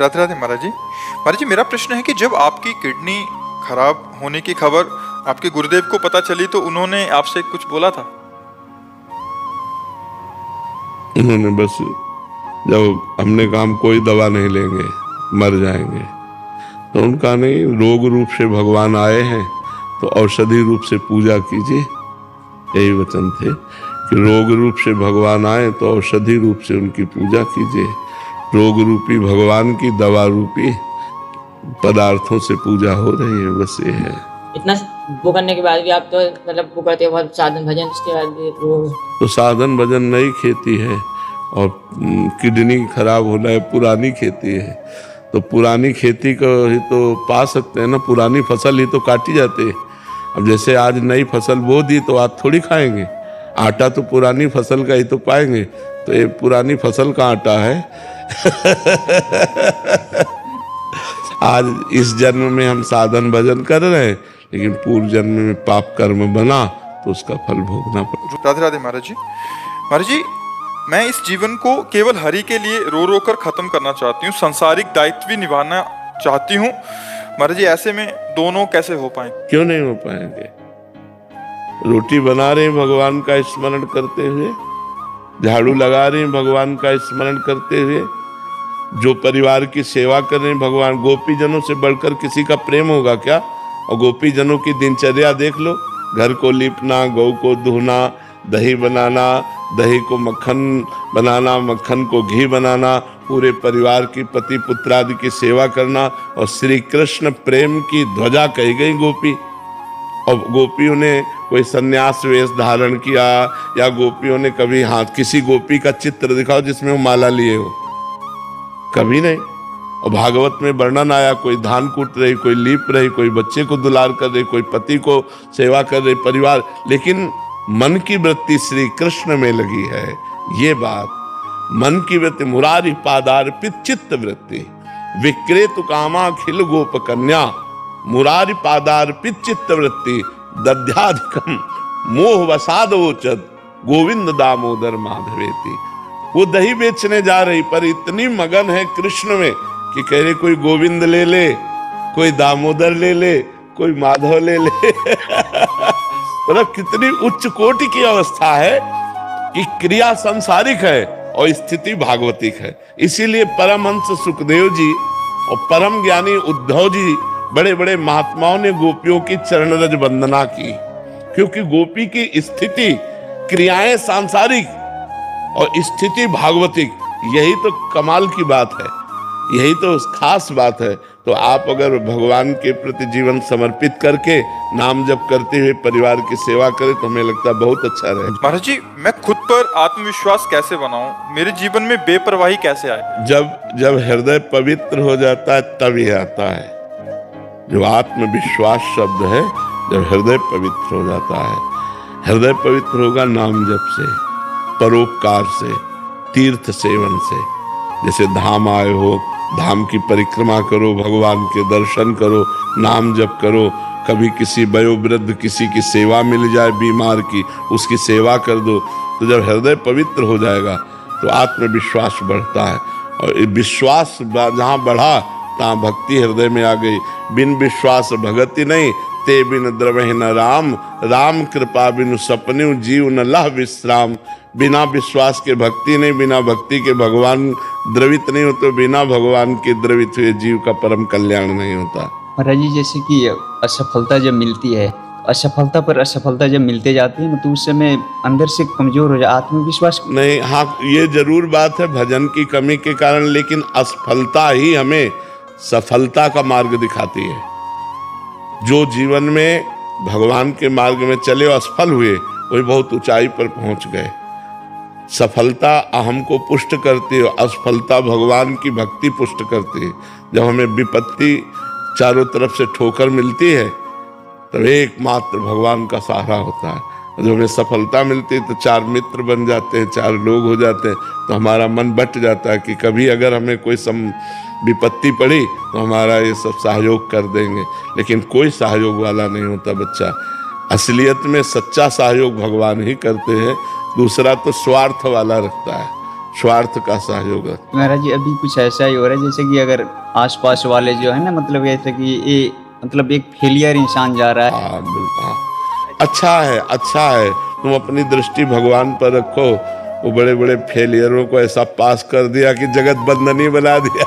राधे राधे महाराज जी। महाराज जी, मेरा प्रश्न है कि जब आपकी किडनी खराब होने की खबर आपके गुरुदेव को पता चली तो उन्होंने आपसे कुछ बोला था? उन्होंने बस जब हमने कहा हम कोई दवा नहीं लेंगे, मर जाएंगे, तो उनका नहीं, रोग रूप से भगवान आए हैं तो औषधि रूप से पूजा कीजिए, यही वचन थे कि रोग रूप से भगवान आए तो औषधि रूप से उनकी पूजा कीजिए। रोग रूपी भगवान की दवा रूपी पदार्थों से पूजा हो रही है, बस ये है। इतना वो करने के बाद भी आप तो मतलब वो करते हो साधन भजन, उसके बाद भी तो साधन भजन नई खेती है और किडनी खराब होना है पुरानी खेती है, तो पुरानी खेती को ही तो पा सकते हैं ना, पुरानी फसल ही तो काटी जाती है। अब जैसे आज नई फसल बो दी तो आज थोड़ी खाएंगे, आटा तो पुरानी फसल का ही तो पाएंगे, तो ये पुरानी फसल का आटा है। आज इस जन्म में हम साधन भजन कर रहे हैं, लेकिन पूर्व जन्म में पाप कर्म बना तो उसका फल भोगना पड़ेगा। राधे राधे महाराज जी। महाराज जी, मैं इस जीवन को केवल हरि के लिए रो रो कर खत्म करना चाहती हूँ, सांसारिक दायित्व भी निभाना चाहती हूँ। महाराज जी, ऐसे में दोनों कैसे हो पाए? क्यों नहीं हो पाएंगे? रोटी बना रहे भगवान का स्मरण करते हुए, झाड़ू लगा रहे भगवान का स्मरण करते हुए, जो परिवार की सेवा कर रहे हैं भगवान, गोपीजनों से बढ़कर किसी का प्रेम होगा क्या? और गोपीजनों की दिनचर्या देख लो, घर को लीपना, गौ को धोना, दही बनाना, दही को मक्खन बनाना, मक्खन को घी बनाना, पूरे परिवार की पति पुत्र आदि की सेवा करना, और श्री कृष्ण प्रेम की ध्वजा कही गई गोपी। और गोपियों ने कोई सन्यास वेश धारण किया, या गोपियों ने कभी हाथ किसी गोपी का चित्र दिखाओ जिसमें वो माला लिए हो? कभी नहीं। और भागवत में वर्णन आया, कोई धान कूट रही, कोई लीप रही, कोई बच्चे को दुलार कर रही, कोई पति को सेवा कर रही, परिवार, लेकिन मन की वृत्ति श्री कृष्ण में लगी है। ये बात मन की वृत्ति, मुरारी पादार्पित चित्त वृत्ति, विक्रेतु कामाखिल गोप कन्या, मुरारी पादार्पित चित्त वृत्ति, दध्याधिकम मोह वसादोचद गोविंद दामोदर माधवेति। वो दही बेचने जा रही पर इतनी मगन है कृष्ण में कि कह रहे कोई गोविंद ले ले, कोई दामोदर ले ले, कोई माधव ले ले। मतलब कितनी उच्च कोटि की अवस्था है कि क्रिया सांसारिक है और स्थिति भागवतिक है। इसीलिए परमहंस सुखदेव जी और परम ज्ञानी उद्धव जी, बड़े बड़े महात्माओं ने गोपियों की चरण रज वंदना की, क्योंकि गोपी की स्थिति, क्रियाएं सांसारिक और स्थिति भागवतिक, यही तो कमाल की बात है, यही तो खास बात है। तो आप अगर भगवान के प्रति जीवन समर्पित करके नाम जप करते हुए परिवार की सेवा करें तो हमें लगता है बहुत अच्छा रहे। महाराज जी, मैं खुद पर आत्मविश्वास कैसे बनाऊं? मेरे जीवन में बेपरवाही कैसे आए? जब हृदय पवित्र हो जाता है तब ये आता है। जो आत्मविश्वास शब्द है, जब हृदय पवित्र हो जाता है। हृदय पवित्र होगा नाम जप से, परोपकार से, तीर्थ सेवन से। जैसे धाम आए हो, धाम की परिक्रमा करो, भगवान के दर्शन करो, नाम जप करो, कभी किसी वयोवृद्ध किसी की सेवा मिल जाए बीमार की, उसकी सेवा कर दो। तो जब हृदय पवित्र हो जाएगा तो आत्मविश्वास बढ़ता है, और विश्वास जहाँ बढ़ा तहाँ भक्ति हृदय में आ गई। बिन विश्वास भगति नहीं, ते बिन द्रवहि न राम, राम कृपा बिनु सपनु जीव न लह विश्राम। बिना विश्वास के भक्ति नहीं, बिना भक्ति के भगवान द्रवित नहीं होते, बिना भगवान के द्रवित हुए जीव का परम कल्याण नहीं होता। महाराज जी, जैसे कि असफलता जब मिलती है, असफलता पर असफलता जब मिलते जाती है तो उस समय अंदर से कमजोर हो जाए आत्मविश्वास नहीं। हाँ, ये जरूर बात है भजन की कमी के कारण, लेकिन असफलता ही हमें सफलता का मार्ग दिखाती है। जो जीवन में भगवान के मार्ग में चले और असफल हुए, वही बहुत ऊंचाई पर पहुंच गए। सफलता अहम को पुष्ट करती है, असफलता भगवान की भक्ति पुष्ट करती है। जब हमें विपत्ति चारों तरफ से ठोकर मिलती है तब एकमात्र भगवान का सहारा होता है। जब हमें सफलता मिलती है तो चार मित्र बन जाते हैं, चार लोग हो जाते हैं, तो हमारा मन बट जाता है कि कभी अगर हमें कोई विपत्ति पड़ी तो हमारा ये सब सहयोग कर देंगे। लेकिन कोई सहयोग वाला नहीं होता बच्चा। असलियत में सच्चा सहयोग भगवान ही करते हैं, दूसरा तो स्वार्थ वाला रखता है। स्वार्थ का सहयोग। महाराज जी अभी कुछ ऐसा ही हो रहा है जैसे कि अगर आसपास वाले जो है ना, मतलब ऐसे कि ये मतलब एक फेलियर इंसान जा रहा है। हाँ बिल्कुल, हाँ। अच्छा है तुम अपनी दृष्टि भगवान पर रखो। वो बड़े बड़े फेलियरों को ऐसा पास कर दिया कि जगत बंधन ही बना दिया।